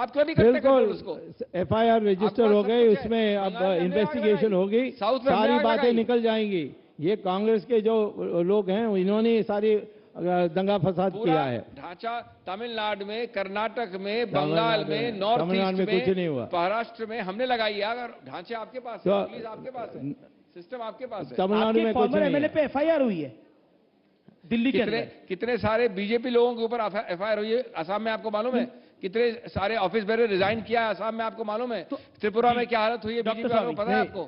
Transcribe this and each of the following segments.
आप क्यों नहीं करते कंट्रोल उसको? एफआईआर रजिस्टर हो गई, उसमें अब इन्वेस्टिगेशन होगी, सारी बातें निकल जाएंगी। ये कांग्रेस के जो लोग हैं इन्होंने सारी दंगा फसाद किया है। ढांचा तमिलनाडु में, कर्नाटक में, बंगाल में, नॉर्थ ईस्ट में, कुछ नहीं हुआ। महाराष्ट्र में हमने लगाई है। अगर ढांचे आपके पास है, पुलिस आपके पास है, सिस्टम आपके पास है। तमिलनाडु में कुछ नहीं। एमएलए पे एफआईआर हुई है दिल्ली के अंदर। कितने सारे बीजेपी लोगों के ऊपर एफआईआर हुई है असम में, आपको मालूम है? कितने सारे ऑफिस बेरर रिजाइन किया है असम में, आपको मालूम है? त्रिपुरा में क्या हालत हुई है बीजेपी वालों को पता है आपको?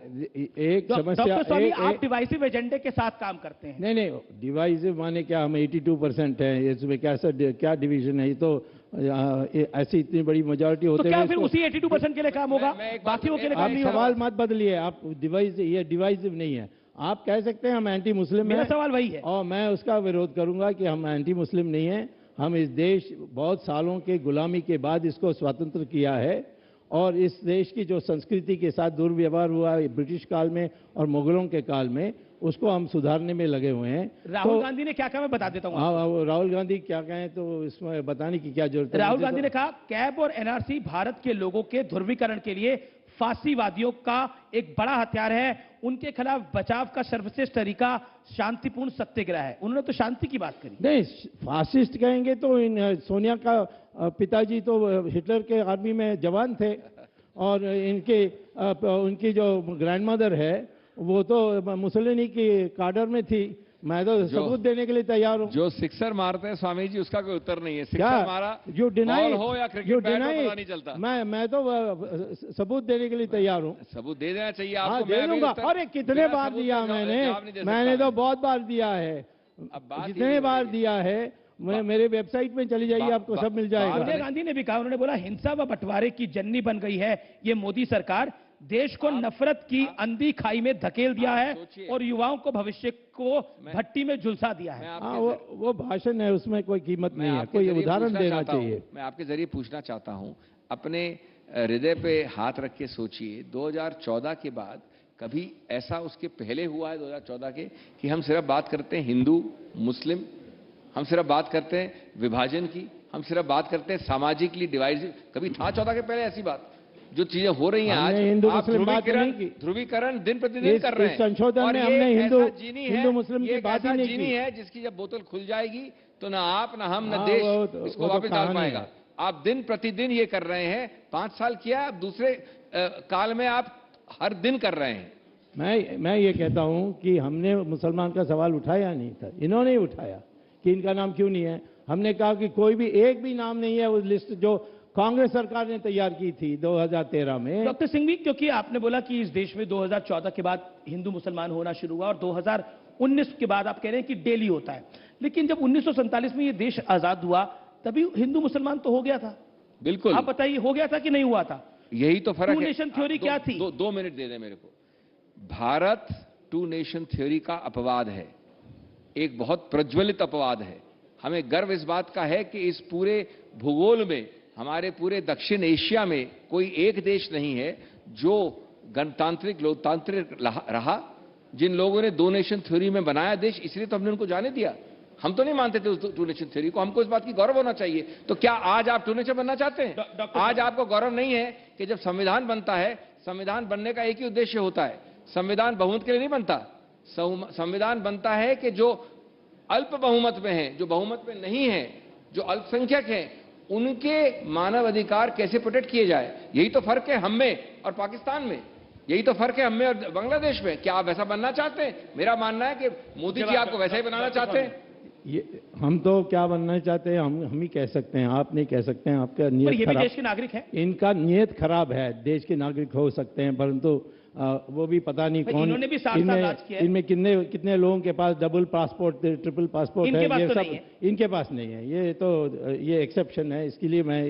एक समस्या, डॉक्टर स्वामी, आप डिवाइसिव एजेंडे के साथ काम करते हैं। नहीं, डिवाइसिव माने क्या, हम 82% है, इसमें क्या डिवीजन है? ये तो ऐसी इतनी बड़ी मेजॉरिटी होते तो क्या फिर उसी 82% के लिए काम होगा, बाकियों के लिए काम नहीं होगा? सवाल मत बदलिए आप। ये डिवाइसिव नहीं है। आप कह सकते हैं हम एंटी मुस्लिम हैं, मेरा सवाल वही है और मैं उसका विरोध करूंगा कि हम एंटी मुस्लिम नहीं हैं। हम इस देश बहुत सालों के गुलामी के बाद इसको स्वतंत्र किया है, और इस देश की जो संस्कृति के साथ दुर्व्यवहार हुआ ब्रिटिश काल में और मुगलों के काल में, उसको हम सुधारने में लगे हुए हैं। राहुल गांधी ने क्या कहा मैं बता देता हूँ। हाँ, राहुल गांधी क्या कहें तो इसमें बताने की क्या जरूरत है? राहुल गांधी ने कहा कैब और एनआरसी भारत के लोगों के ध्रुवीकरण के लिए फांसीवादियों का एक बड़ा हथियार है। उनके खिलाफ बचाव का सर्वश्रेष्ठ तरीका शांतिपूर्ण सत्याग्रह है। उन्होंने तो शांति की बात करी। नहीं, फासिस्ट कहेंगे तो सोनिया का पिताजी तो हिटलर के आर्मी में जवान थे, और उनकी जो ग्रैंडमदर है वो तो मुसोलिनी की काडर में थी। मैं तो सबूत देने के लिए तैयार हूँ। जो सिक्सर मारते हैं स्वामी जी, उसका कोई उत्तर नहीं है। सिक्सर मारा, जो डिनाई हो या क्रिकेट बैट हो, पता नहीं चलता। मैं तो सबूत देने के लिए तैयार हूँ। सबूत दे देना चाहिए आपको। हाँ, दे दूंगा। अरे कितने बार दिया मैंने तो बहुत बार दिया है। जितने बार दिया है, मेरे वेबसाइट में चली जाइए, आपको सब मिल जाएगा। सोनिया गांधी ने भी कहा, उन्होंने बोला हिंसा व बंटवारे की जननी बन गई है ये मोदी सरकार, देश को नफरत की अंधी खाई में धकेल दिया है और युवाओं को भविष्य को भट्टी में झुलसा दिया है। वो भाषण है, उसमें कोई कीमत नहीं है, कोई उदाहरण देना चाहिए। मैं आपके जरिए पूछना चाहता हूं, अपने हृदय पे हाथ रख के सोचिए, 2014 के बाद कभी ऐसा उसके पहले हुआ है 2014 के कि हम सिर्फ बात करते हैं हिंदू मुस्लिम, हम सिर्फ बात करते हैं विभाजन की, हम सिर्फ बात करते हैं सामाजिकली डिवाइड? कभी था 14 के पहले ऐसी बात? जो चीजें हो रही हैं आज, आप ध्रुवीकरण दिन प्रतिदिन कर रहे हैं। संशोधन में हमने हिंदू मुस्लिम की बात ही नहीं की है, जिसकी जब बोतल खुल जाएगी तो ना आप ना हम ना देश इसको वापस डाल पाएगा। आप दिन प्रतिदिन ये कर रहे हैं, 5 साल किया, अब दूसरे काल में आप हर दिन कर रहे हैं। मैं ये कहता हूं कि हमने मुसलमान का सवाल उठाया नहीं था, इन्होंने ही उठाया कि इनका नाम क्यों नहीं है। हमने कहा कि कोई भी एक भी नाम नहीं है उस लिस्ट जो कांग्रेस सरकार ने तैयार की थी 2013 में। डॉक्टर सिंघवी, क्योंकि आपने बोला कि इस देश में 2014 के बाद हिंदू मुसलमान होना शुरू हुआ और 2019 के बाद आप कह रहे हैं कि डेली होता है, लेकिन जब 1947 में ये देश आजाद हुआ तभी हिंदू मुसलमान तो हो गया था। बिल्कुल, आप बताइए हो गया था कि नहीं हुआ था? यही तो फर्क है। टू नेशन थ्योरी क्या थी? 2 मिनट दे दें मेरे को। भारत टू नेशन थ्योरी का अपवाद है, एक बहुत प्रज्वलित अपवाद है। हमें गर्व इस बात का है कि इस पूरे भूगोल में, हमारे पूरे दक्षिण एशिया में कोई एक देश नहीं है जो गणतांत्रिक लोकतांत्रिक रहा। जिन लोगों ने 2 नेशन थ्योरी में बनाया देश, इसलिए तो हमने उनको जाने दिया। हम तो नहीं मानते थे उस 2 नेशन थ्योरी को, हमको इस बात की गौरव होना चाहिए। तो क्या आज आप 2 नेशन बनना चाहते हैं? आज आपको गौरव नहीं है कि जब संविधान बनता है, संविधान बनने का एक ही उद्देश्य होता है, संविधान बहुमत के लिए नहीं बनता। संविधान बनता है कि जो अल्प बहुमत में है, जो बहुमत में नहीं है, जो अल्पसंख्यक हैं, उनके मानव अधिकार कैसे प्रोटेक्ट किए जाए। यही तो फर्क है हम में और पाकिस्तान में, यही तो फर्क है हम में और बांग्लादेश में। क्या आप वैसा बनना चाहते हैं? मेरा मानना है कि मोदी जी आपको वैसा ही बनाना चाहते हैं। ये हम तो क्या बनना चाहते हैं हम ही कह सकते हैं, आप नहीं कह सकते हैं। आपका नियत खराब, देश के नागरिक हैं, इनका नियत खराब है। देश के नागरिक हो सकते हैं, परंतु वो भी पता नहीं कौन, इन्होंने भी इनमें कितने लोगों के पास डबल पासपोर्ट, ट्रिपल पासपोर्ट है, ये सब इनके पास नहीं है। ये एक्सेप्शन है, इसके लिए मैं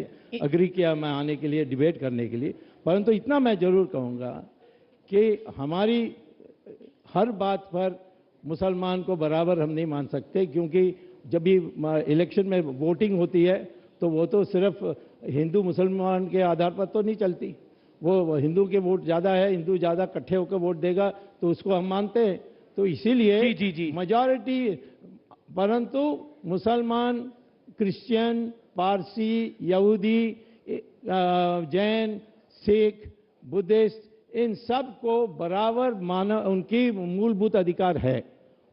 अग्री किया मैं आने के लिए, डिबेट करने के लिए। परंतु इतना मैं जरूर कहूँगा कि हमारी हर बात पर मुसलमान को बराबर हम नहीं मान सकते, क्योंकि जब भी इलेक्शन में वोटिंग होती है तो वो तो सिर्फ हिंदू मुसलमान के आधार पर तो नहीं चलती। वो हिंदू के वोट ज़्यादा है, हिंदू ज़्यादा इकट्ठे होकर वोट देगा तो उसको हम मानते हैं। तो इसीलिए मेजॉरिटी, परंतु मुसलमान, क्रिश्चियन, पारसी, यहूदी जैन, सिख, बुद्धिस्ट, इन सब को बराबर मानव उनकी मूलभूत अधिकार है,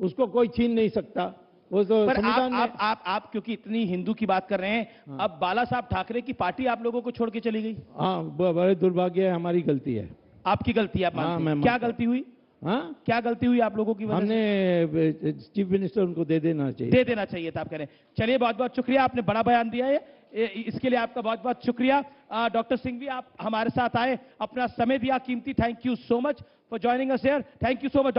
उसको कोई छीन नहीं सकता। वो तो पर संविधान में आप क्योंकि इतनी हिंदू की बात कर रहे हैं, अब बाला साहब ठाकरे की पार्टी आप लोगों को छोड़ के चली गई। हाँ, बड़े दुर्भाग्य है, हमारी गलती है। आपकी गलती है, आप हाँ, मानते हैं? मैं क्या मानता गलती हुई? हाँ, क्या गलती हुई आप लोगों की वजह से? हमने चीफ मिनिस्टर उनको दे देना चाहिए। दे देना चाहिए था, आप कह रहे हैं। चलिए, बहुत बहुत शुक्रिया, आपने बड़ा बयान दिया है, इसके लिए आपका बहुत बहुत शुक्रिया। डॉक्टर सिंह भी आप हमारे साथ आए, अपना समय दिया कीमती। Thank you so much for joining us here. Thank you so much.